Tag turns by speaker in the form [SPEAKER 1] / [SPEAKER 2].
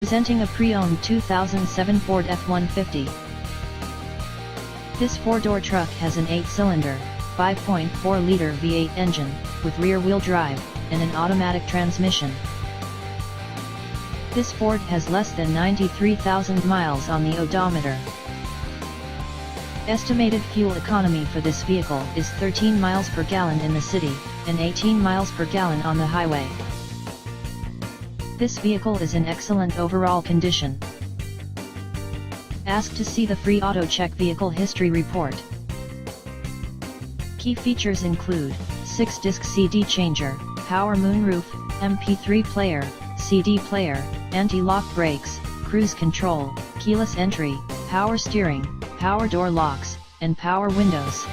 [SPEAKER 1] Presenting a pre-owned 2007 Ford F-150. This four-door truck has an 8-cylinder, 5.4-liter V8 engine, with rear-wheel drive, and an automatic transmission. This Ford has less than 93,000 miles on the odometer. Estimated fuel economy for this vehicle is 13 miles per gallon in the city, and 18 miles per gallon on the highway. This vehicle is in excellent overall condition. Ask to see the free AutoCheck Vehicle History Report. Key features include 6-disc CD changer, power moonroof, MP3 player, CD player, anti-lock brakes, cruise control, keyless entry, power steering, power door locks, and power windows.